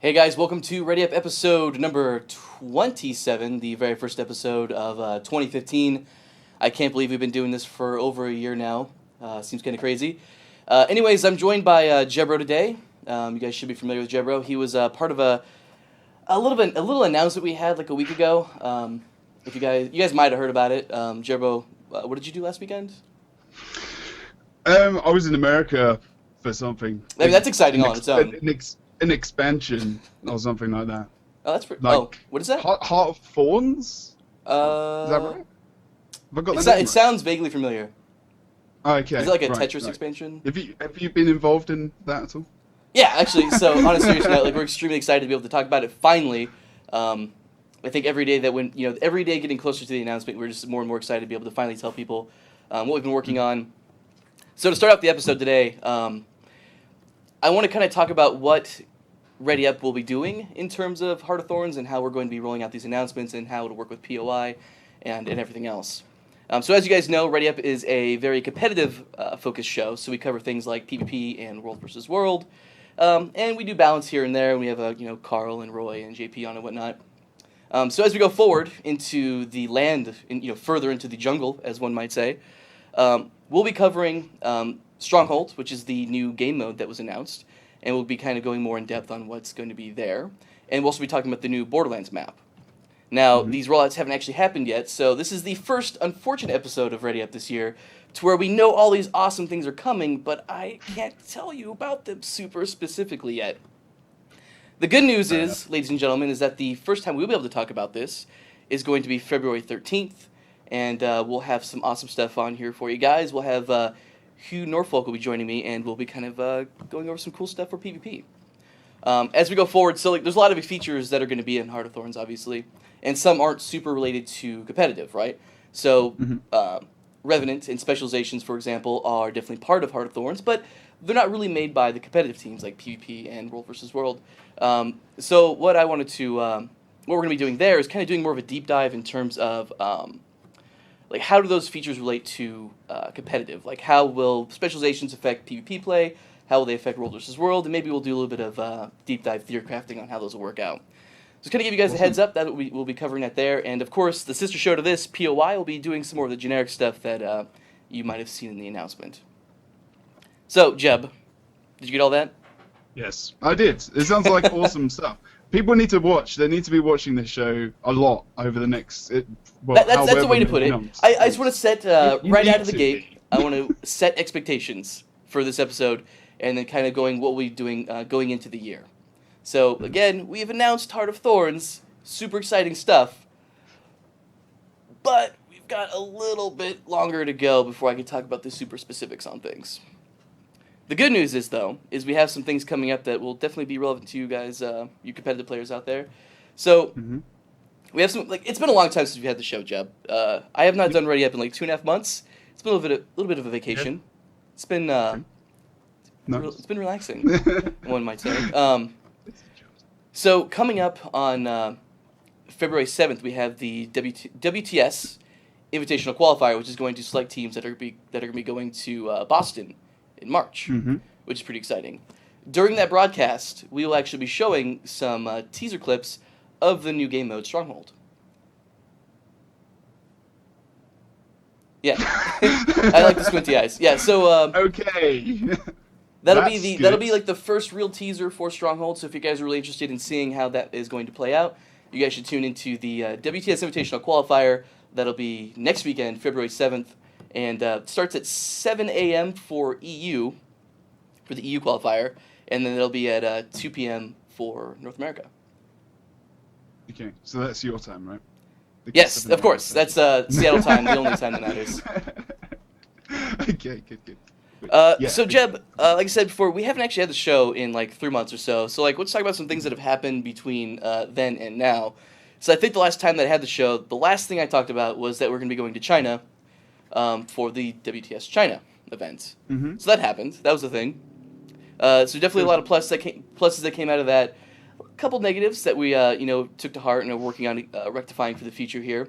Hey guys, welcome to Ready Up episode number 27, the very first episode of 2015. I can't believe we've been doing this for over a year now. Seems kind of crazy. Anyways, I'm joined by Jebro today. You guys should be familiar with Jebro. He was part of a little announcement we had like a week ago. If you guys might have heard about it. Jebro, what did you do last weekend? I was in America for something. I mean, that's exciting on its own. An expansion or something like that. Oh, that's pretty. Like, oh, what is that? Heart of Thorns? Is that right? Have I got the name It right? sounds vaguely familiar. Okay. Is it like a right, Tetris right. expansion? Have you been involved in that at all? Yeah, actually. So on a serious note, like we're extremely excited to be able to talk about it finally. I think every day every day getting closer to the announcement, we're just more and more excited to be able to finally tell people what we've been working on. So to start off the episode today, I want to kind of talk about what Ready Up will be doing in terms of Heart of Thorns and how we're going to be rolling out these announcements and how it'll work with POI and everything else. So as you guys know, Ready Up is a very competitive focused show, so we cover things like PvP and World versus World, and we do balance here and there, and we have Carl and Roy and JP on and whatnot. So as we go forward into the land, further into the jungle, as one might say, we'll be covering Stronghold, which is the new game mode that was announced, and we'll be kind of going more in depth on what's going to be there. And we'll also be talking about the new Borderlands map. Now, these rollouts haven't actually happened yet, so this is the first unfortunate episode of Ready Up this year, to where we know all these awesome things are coming, but I can't tell you about them super specifically yet. The good news is, ladies and gentlemen, is that the first time we'll be able to talk about this is going to be February 13th, and we'll have some awesome stuff on here for you guys. We'll have Hugh Norfolk will be joining me, and we'll be kind of going over some cool stuff for PvP. As we go forward, so there's a lot of features that are going to be in Heart of Thorns, obviously, and some aren't super related to competitive, right? So Revenant and Specializations, for example, are definitely part of Heart of Thorns, but they're not really made by the competitive teams like PvP and World versus World. So what I wanted to, what we're going to be doing there is kind of doing more of a deep dive in terms of like how do those features relate to competitive? Like how will Specializations affect PvP play? How will they affect World versus World? And maybe we'll do a little bit of deep dive theory crafting on how those will work out. Just kind of give you guys a heads up that we'll be covering that there. And of course, the sister show to this, POI, will be doing some more of the generic stuff that you might have seen in the announcement. So, Jeb, did you get all that? Yes, I did. It sounds like awesome stuff. People need to watch. They need to be watching this show a lot over the next. That's the way to put it. I just want to set right out of the gate. I want to set expectations for this episode, and then kind of going what we'll be doing going into the year. So again, we have announced Heart of Thorns, super exciting stuff, but we've got a little bit longer to go before I can talk about the super specifics on things. The good news is, though, is we have some things coming up that will definitely be relevant to you guys, you competitive players out there. So we have some. Like, it's been a long time since we had the show, Jeb. I have not done Ready Up in like 2.5 months. It's been a little bit of a vacation. It's been it's been relaxing, one might say. So coming up on February 7th, we have the WTS Invitational Qualifier, which is going to select teams that are going to be going to Boston in March, which is pretty exciting. During that broadcast, we will actually be showing some teaser clips of the new game mode Stronghold. Yeah, I like the squinty eyes. Yeah, so Okay. that'll be like the first real teaser for Stronghold. So if you guys are really interested in seeing how that is going to play out, you guys should tune into the WTS Invitational Qualifier. That'll be next weekend, February 7th. And starts at 7 a.m. for the EU qualifier, and then it'll be at 2 p.m. for North America. Okay, so that's your time, right? Yes, of course. That's Seattle time, the only time that matters. Okay, good. So Jeb, like I said before, we haven't actually had the show in like 3 months or so. So like, let's talk about some things that have happened between then and now. So I think the last time that I had the show, the last thing I talked about was that we're going to be going to China. For the WTS China event. So that happened. That was the thing. So definitely a lot of pluses that came out of that. A couple negatives that we took to heart and are working on rectifying for the future here.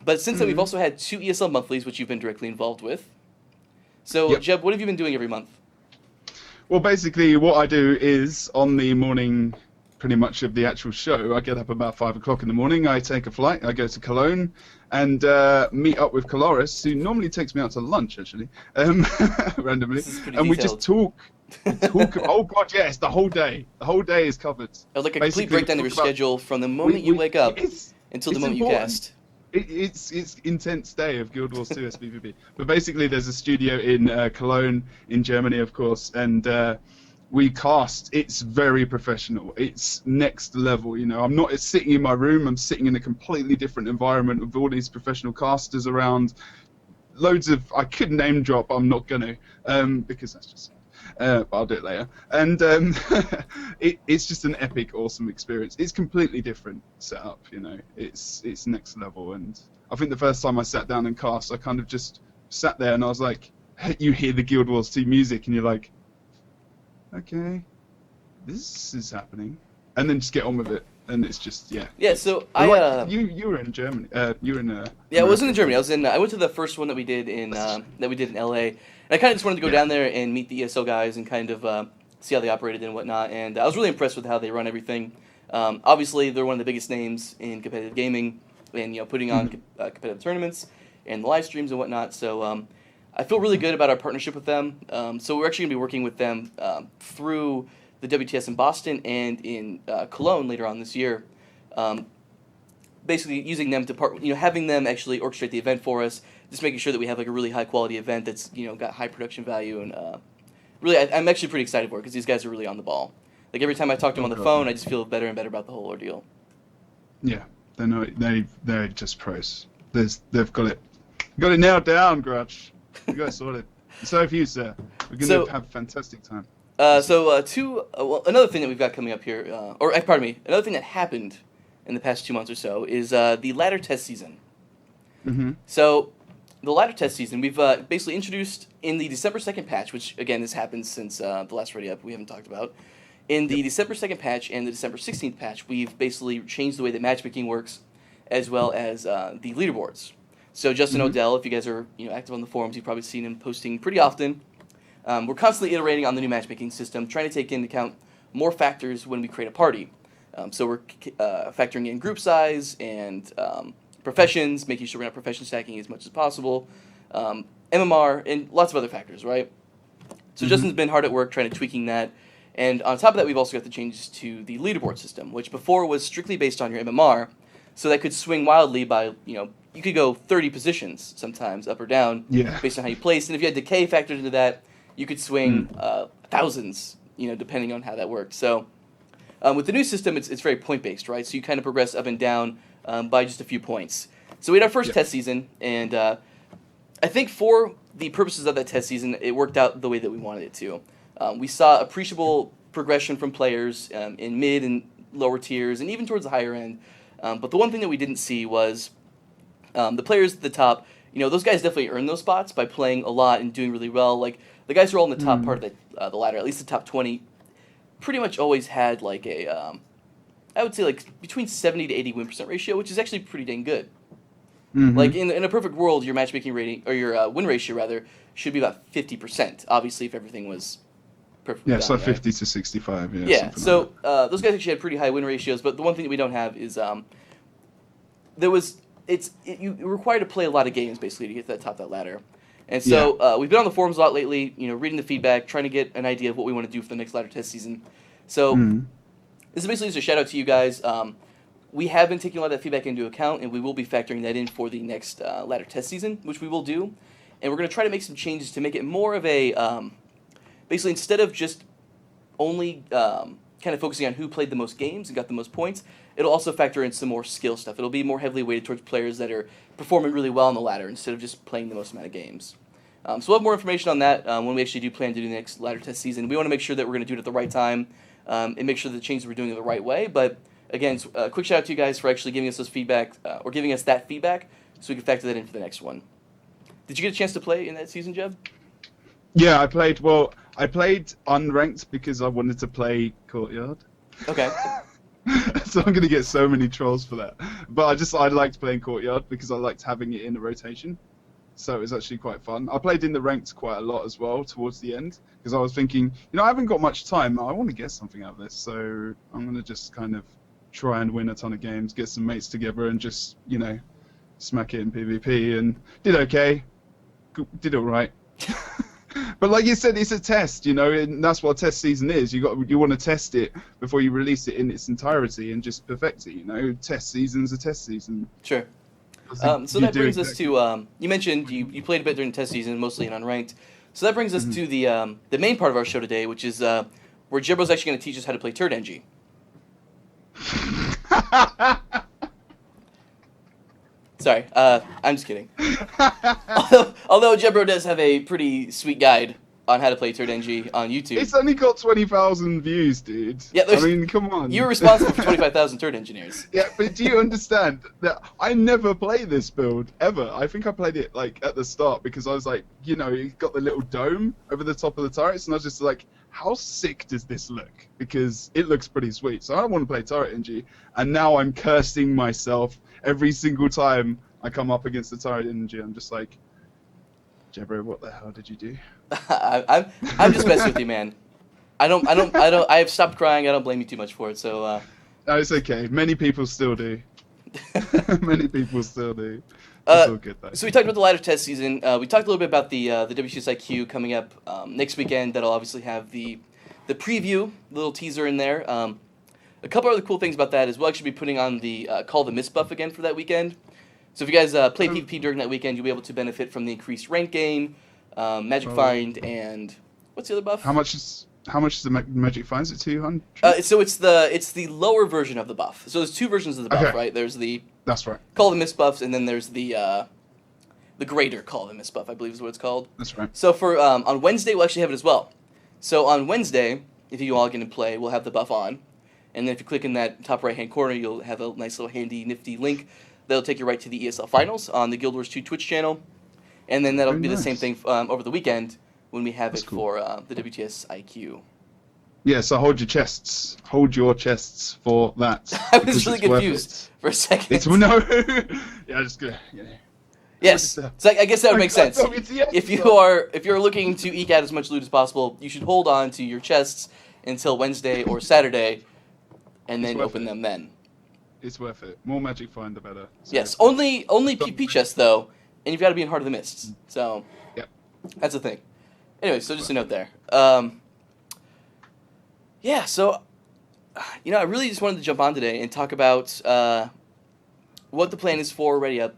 But since then, we've also had 2 ESL monthlies, which you've been directly involved with. So, Jeb, what have you been doing every month? Well, basically, what I do is on the morning pretty much of the actual show. I get up about 5 o'clock in the morning. I take a flight. I go to Cologne and meet up with Coloris, who normally takes me out to lunch, actually, randomly. This is pretty And we detailed. just talk. Oh God, yes, the whole day. The whole day is covered. Like a Basically, complete breakdown of your talk about- schedule from the moment you wake up until the it's moment you important. cast. It's intense day of Guild Wars 2 SPVP. But basically, there's a studio in Cologne, in Germany, of course, and we cast. It's very professional. It's next level. You know, I'm not sitting in my room. I'm sitting in a completely different environment with all these professional casters around. Loads of. I could name drop. I'm not gonna, because that's just. But I'll do it later. And it's just an epic, awesome experience. It's completely different setup, you know. It's next level. And I think the first time I sat down and cast, I kind of just sat there and I was like, you hear the Guild Wars 2 music and you're like, okay, this is happening. And then just get on with it. And it's just, yeah. Yeah, so you were in Germany. You were in Yeah, I wasn't in Germany. I went to the first one that we did in LA. And I kind of just wanted to go down there and meet the ESL guys and kind of see how they operated and whatnot. And I was really impressed with how they run everything. Obviously, they're one of the biggest names in competitive gaming, and putting on competitive tournaments and the live streams and whatnot. So I feel really good about our partnership with them. So we're actually going to be working with them through the WTS in Boston and in Cologne later on this year. Basically, using them to having them actually orchestrate the event for us. Just making sure that we have like a really high quality event that's got high production value, and really I'm actually pretty excited for it because these guys are really on the ball. Like every time I talk to them on the phone, I just feel better and better about the whole ordeal. Yeah, they're just pros. They've got it nailed down, Grudge. You got it sorted. So have you, sir. We're gonna have a fantastic time. Another thing that we've got coming up here, another thing that happened in the past 2 months or so is the ladder test season. Mm-hmm. So the ladder test season, we've basically introduced in the December 2nd patch, which, again, this happened since the last radio up we haven't talked about. In the December 2nd patch and the December 16th patch, we've basically changed the way that matchmaking works, as well as the leaderboards. So Justin Odell, if you guys are active on the forums, you've probably seen him posting pretty often. We're constantly iterating on the new matchmaking system, trying to take into account more factors when we create a party. So we're factoring in group size and professions, making sure we're not profession stacking as much as possible, MMR, and lots of other factors, right? So Justin's been hard at work trying to tweaking that. And on top of that, we've also got the changes to the leaderboard system, which before was strictly based on your MMR, so that could swing wildly by, you could go 30 positions sometimes, up or down, based on how you place. And if you had decay factored into that, you could swing thousands, depending on how that worked. So with the new system, it's very point-based, right? So you kind of progress up and down by just a few points. So we had our first test season, and I think for the purposes of that test season, it worked out the way that we wanted it to. We saw appreciable progression from players in mid and lower tiers, and even towards the higher end. But the one thing that we didn't see was the players at the top. Those guys definitely earned those spots by playing a lot and doing really well. Like the guys who are all in the top part of the ladder, at least the top 20, pretty much always had like a, I would say like between 70 to 80 win percent ratio, which is actually pretty dang good. Like in a perfect world, your matchmaking rating or your win ratio rather should be about 50%. Obviously, if everything was perfectly done, so right? 50 to 65. Yeah. So those guys actually had pretty high win ratios, but the one thing that we don't have is you're required to play a lot of games basically to get to the top of that ladder. And so we've been on the forums a lot lately, reading the feedback, trying to get an idea of what we want to do for the next ladder test season. So this is basically just a shout out to you guys. We have been taking a lot of that feedback into account, and we will be factoring that in for the next ladder test season, which we will do. And we're going to try to make some changes to make it more of a, basically instead of just only kind of focusing on who played the most games and got the most points, it'll also factor in some more skill stuff. It'll be more heavily weighted towards players that are performing really well on the ladder instead of just playing the most amount of games. So we'll have more information on that when we actually do plan to do the next ladder test season. We want to make sure that we're going to do it at the right time and make sure that the changes we're doing are the right way. But again, a quick shout out to you guys for actually giving us those feedback or giving us that feedback so we can factor that in for the next one. Did you get a chance to play in that season, Jeb? Yeah, I played unranked because I wanted to play Courtyard. Okay. So I'm going to get so many trolls for that. But I liked playing Courtyard because I liked having it in the rotation. so it was actually quite fun. I played in the ranked quite a lot as well towards the end, because I was thinking, I haven't got much time. I want to get something out of this, so I'm going to just kind of try and win a ton of games, get some mates together, and just, smack it in PvP, and did okay. Did all right. But like you said, it's a test, and that's what test season is. You want to test it before you release it in its entirety and just perfect it. Test season's a test season. Sure. So that brings us to you mentioned you played a bit during the test season, mostly in unranked. So that brings us to the main part of our show today, which is where Jebro's actually going to teach us how to play Turd NG. Sorry, I'm just kidding. Although Jebro does have a pretty sweet guide on how to play Turd NG on YouTube. It's only got 20,000 views, dude. Yeah, I mean, come on. You're responsible for 25,000 Turd Engineers. Yeah, but do you understand that I never play this build, ever? I think I played it, at the start, because I was like, it got the little dome over the top of the turrets, and I was just like, how sick does this look? Because it looks pretty sweet. So I want to play Turret NG, and now I'm cursing myself every single time I come up against the Turret NG. I'm just like, Jebro, what the hell did you do? I'm just messing with you, man. I've stopped crying. I don't blame you too much for it. So. No, it's okay. Many people still do. Many people still do. It's all good though. So we talked about the lighter test season. We talked a little bit about the WTS IQ coming up next weekend. That'll obviously have the preview, little teaser in there. A couple other cool things about that is we'll actually be putting on the Call the Mist buff again for that weekend. So if you guys play PvP during that weekend, you'll be able to benefit from the increased rank gain, Magic Find, and what's the other buff? How much is the Magic Find? Is it 200? So it's the lower version of the buff. So there's two versions of the buff, right? There's the That's right. Call the Mist buffs, and then there's the greater Call the Mist buff, I believe is what it's called. That's right. So for on Wednesday we'll actually have it as well. So on Wednesday, if you all get in play, we'll have the buff on, and then if you click in that top right hand corner, you'll have a nice little handy nifty link that'll take you right to the ESL finals on the Guild Wars 2 Twitch channel, and then that'll be the same thing over the weekend when we have it for the WTS IQ. Yeah, so hold your chests. Hold your chests for that. I was really confused for a second. Yeah, just gonna. Yeah. Yes, so I guess that would make sense. If you're looking to eke out as much loot as possible, you should hold on to your chests until Wednesday or Saturday, and then open them then. It's worth it. More Magic Find, the better. So yes, only PP chests though, and you've got to be in Heart of the Mists. So that's the thing. Anyway, so just a note there. Yeah, so I really just wanted to jump on today and talk about what the plan is for already up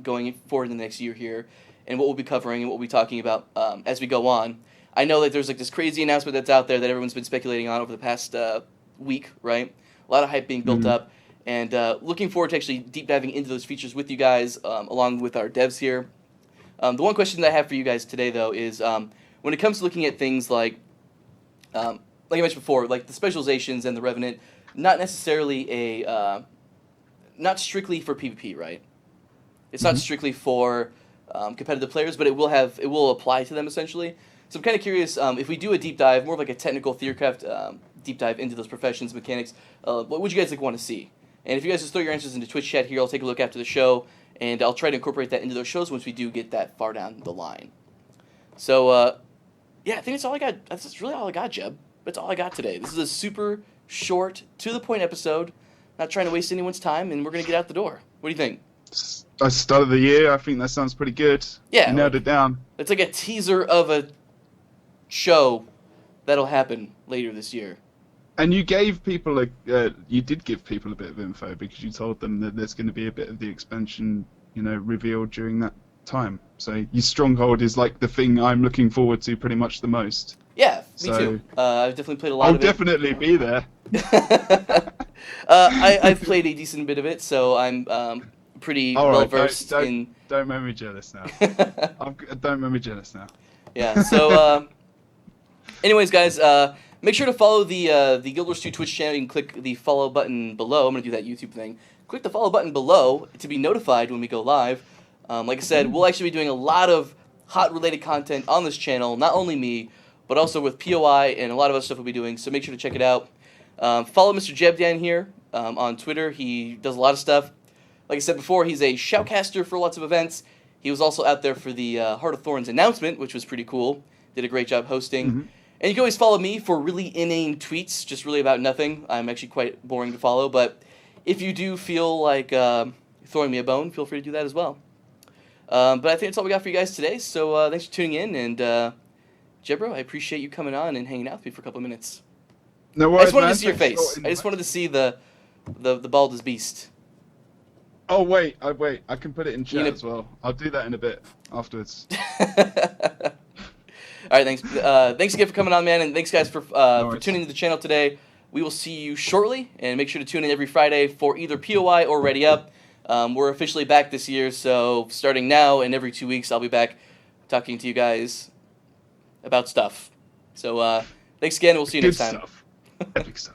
going forward in the next year here, and what we'll be covering and what we'll be talking about as we go on. I know that there's this crazy announcement that's out there that everyone's been speculating on over the past week, right? A lot of hype being built up, and looking forward to actually deep diving into those features with you guys, along with our devs here. The one question that I have for you guys today, though, is when it comes to looking at things like I mentioned before, like the specializations and the Revenant, not necessarily not strictly for PvP, right? It's not strictly for competitive players, but it will apply to them essentially. So I'm kind of curious if we do a deep dive, more of like a technical Theorcraft deep dive into those professions, mechanics. What would you guys want to see? And if you guys just throw your answers into Twitch chat here, I'll take a look after the show, and I'll try to incorporate that into those shows once we do get that far down the line. So I think that's all I got. That's really all I got, Jeb. That's all I got today. This is a super short, to-the-point episode. Not trying to waste anyone's time, and we're going to get out the door. What do you think? Start of the year, I think that sounds pretty good. Yeah. You nailed it down. It's like a teaser of a show that'll happen later this year. And you gave people you did give people a bit of info because you told them that there's going to be a bit of the expansion, revealed during that time. So your stronghold is like the thing I'm looking forward to pretty much the most. Yeah, me too. I've definitely played a lot of it. I'll definitely be there. I've played a decent bit of it, so I'm pretty well versed in. Don't make me jealous now. Don't make me jealous now. Yeah. So, anyways, guys, make sure to follow the Guild Wars 2 Twitch channel. You can click the follow button below. I'm gonna do that YouTube thing. Click the follow button below to be notified when we go live. Like I said, we'll actually be doing a lot of hot related content on this channel. Not only me, but also with POI and a lot of other stuff we'll be doing, so make sure to check it out. Follow Mr. Jeb down here on Twitter. He does a lot of stuff. Like I said before, he's a shoutcaster for lots of events. He was also out there for the Heart of Thorns announcement, which was pretty cool. Did a great job hosting. Mm-hmm. And you can always follow me for really inane tweets, just really about nothing. I'm actually quite boring to follow, but if you do feel like throwing me a bone, feel free to do that as well. But I think that's all we got for you guys today, so thanks for tuning in, and Jebro, I appreciate you coming on and hanging out with me for a couple of minutes. No worries, I just wanted man. to see your Thanks face. for I just wanted to see the baldest beast. Oh, wait. I can put it in chat know- as well. I'll do that in a bit afterwards. All right, thanks. Thanks again for coming on, man, and thanks guys for worries. tuning into the channel today. We will see you shortly, and make sure to tune in every Friday for either POI or Ready Up. We're officially back this year, so starting now and every 2 weeks, I'll be back talking to you guys about stuff. So thanks again, and we'll see you Good next time. stuff. Epic stuff.